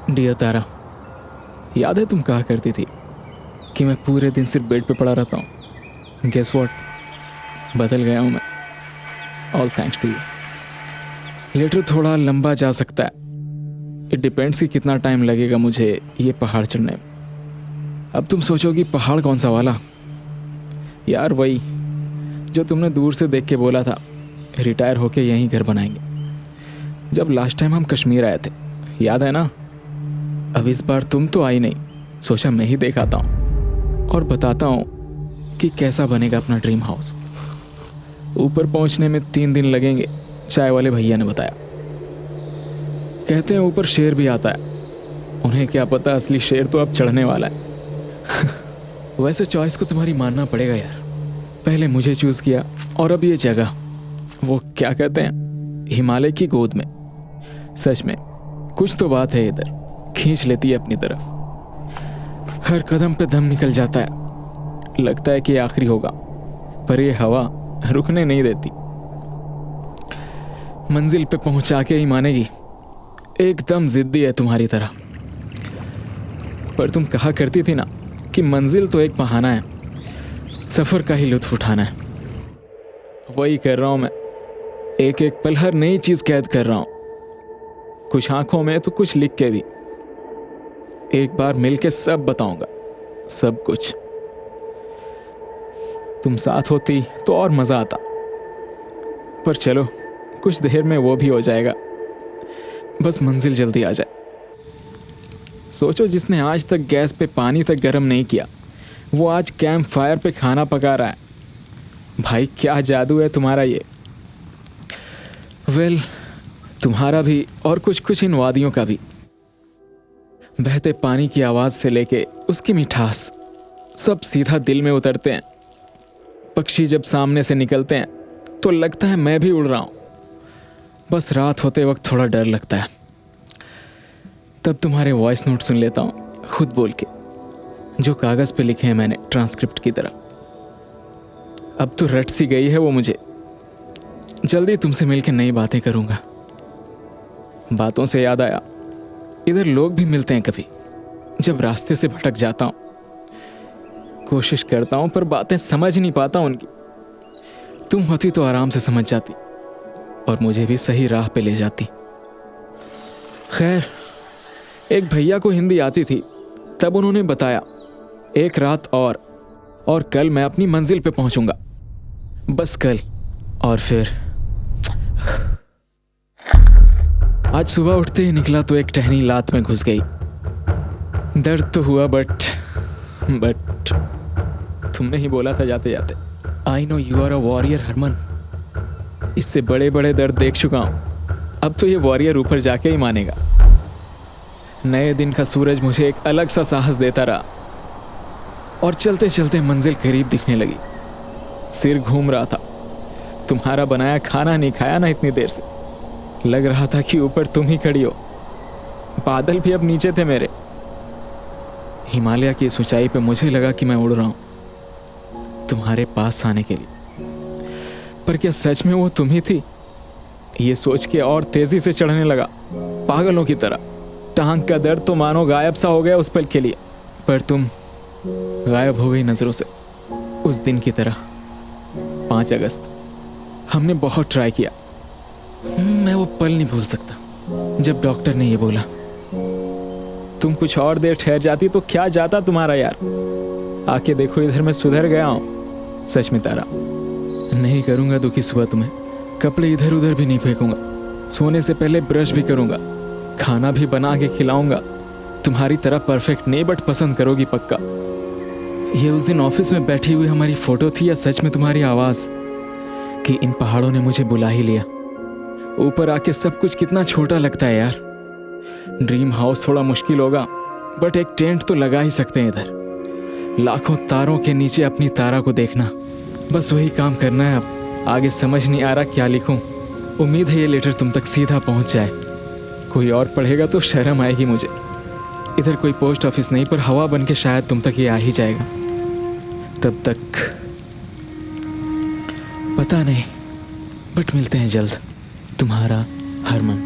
Dear तारा, याद है तुम कहा करती थी कि मैं पूरे दिन सिर्फ बेड पे पड़ा रहता हूँ। गेस व्हाट, बदल गया हूँ मैं। All thanks to you. Letter थोड़ा लंबा जा सकता है। इट डिपेंड्स कि कितना टाइम लगेगा मुझे ये पहाड़ चढ़ने में। अब तुम सोचोगी पहाड़ कौन सा वाला? यार वही जो तुमने दूर से देख के बोला था रिटायर होके यहीं घर बनाएंगे, जब लास्ट टाइम हम कश्मीर आए थे, याद है ना? अब इस बार तुम तो आई नहीं, सोचा मैं ही देख आता हूँ और बताता हूँ कि कैसा बनेगा अपना ड्रीम हाउस। ऊपर पहुँचने में 3 दिन लगेंगे, चाय वाले भैया ने बताया। कहते हैं ऊपर शेर भी आता है। उन्हें क्या पता असली शेर तो अब चढ़ने वाला है। वैसे चॉइस को तुम्हारी मानना पड़ेगा यार। पहले मुझे चूज किया और अब ये जगह, वो क्या कहते हैं, हिमालय की गोद में। सच में कुछ तो बात है, इधर खींच लेती है अपनी तरफ। हर कदम पे दम निकल जाता है, लगता है कि आखिरी होगा, पर ये हवा रुकने नहीं देती। मंजिल पे पहुंचा के ही मानेगी। एकदम जिद्दी है तुम्हारी तरह। पर तुम कहा करती थी ना कि मंजिल तो एक बहाना है, सफर का ही लुत्फ उठाना है। वही कर रहा हूं मैं। एक एक पल हर नई चीज कैद कर रहा हूं, कुछ आंखों में तो कुछ लिख के भी। एक बार मिलके सब बताऊंगा, सब कुछ। तुम साथ होती तो और मजा आता, पर चलो कुछ देर में वो भी हो जाएगा, बस मंजिल जल्दी आ जाए। सोचो, जिसने आज तक गैस पे पानी तक गर्म नहीं किया, वो आज कैंप फायर पे खाना पका रहा है। भाई क्या जादू है तुम्हारा ये। वेल, तुम्हारा भी और कुछ कुछ इन वादियों का भी। बहते पानी की आवाज से लेके उसकी मिठास, सब सीधा दिल में उतरते हैं। पक्षी जब सामने से निकलते हैं तो लगता है मैं भी उड़ रहा हूं। बस रात होते वक्त थोड़ा डर लगता है। तब तुम्हारे वॉइस नोट सुन लेता हूं खुद बोल के, जो कागज पे लिखे हैं मैंने ट्रांसक्रिप्ट की तरह। अब तो रट सी गई है वो मुझे। जल्दी तुमसे मिलकर नई बातें करूंगा। बातों से याद आया, इधर लोग भी मिलते हैं कभी, जब रास्ते से भटक जाता हूं। कोशिश करता हूं पर बातें समझ नहीं पाता उनकी। तुम होती तो आराम से समझ जाती और मुझे भी सही राह पे ले जाती। खैर, एक भैया को हिंदी आती थी, तब उन्होंने बताया 1 रात और कल मैं अपनी मंजिल पे पहुंचूंगा। बस कल। और फिर आज सुबह उठते ही निकला तो एक टहनी लात में घुस गई। दर्द तो हुआ बट तुमने ही बोला था जाते जाते, I know you are a warrior Harman. इससे बड़े बड़े दर्द देख चुका हूं, अब तो ये वॉरियर ऊपर जाके ही मानेगा। नए दिन का सूरज मुझे एक अलग सा साहस देता रहा और चलते चलते मंजिल करीब दिखने लगी। सिर घूम रहा था। तुम्हारा बनाया खाना नहीं खाया ना इतनी देर से। लग रहा था कि ऊपर तुम ही खड़ी हो। बादल भी अब नीचे थे मेरे। हिमालय की इस ऊंचाई पे मुझे लगा कि मैं उड़ रहा हूं तुम्हारे पास आने के लिए। पर क्या सच में वो तुम ही थी? ये सोच के और तेजी से चढ़ने लगा, पागलों की तरह। टांग का दर्द तो मानो गायब सा हो गया उस पल के लिए, पर तुम गायब हो गई नजरों से उस दिन की तरह। 5 अगस्त। हमने बहुत ट्राई किया। मैं वो पल नहीं भूल सकता जब डॉक्टर ने ये बोला। तुम कुछ और देर ठहर जाती तो क्या जाता तुम्हारा यार। आके देखो इधर मैं सुधर गया हूं। सच में तारा, नहीं करूंगा दुखी सुबह तुम्हें। कपड़े इधर उधर भी नहीं फेंकूंगा। सोने से पहले ब्रश भी करूंगा। खाना भी बना के खिलाऊंगा। तुम्हारी तरह परफेक्ट नहीं, बट पसंद करोगी पक्का। ये उस दिन ऑफिस में बैठी हुई हमारी फोटो थी या सच में तुम्हारी आवाज कि इन पहाड़ों ने मुझे बुला ही लिया। ऊपर आके सब कुछ कितना छोटा लगता है यार। ड्रीम हाउस थोड़ा मुश्किल होगा, बट एक टेंट तो लगा ही सकते हैं इधर। लाखों तारों के नीचे अपनी तारा को देखना, बस वही काम करना है अब। आगे समझ नहीं आ रहा क्या लिखूं। उम्मीद है ये लेटर तुम तक सीधा पहुंच जाए। कोई और पढ़ेगा तो शर्म आएगी मुझे। इधर कोई पोस्ट ऑफिस नहीं, पर हवा बन के शायद तुम तक ये आ ही जाएगा। तब तक पता नहीं, बट मिलते हैं जल्द। तुम्हारा हरमन।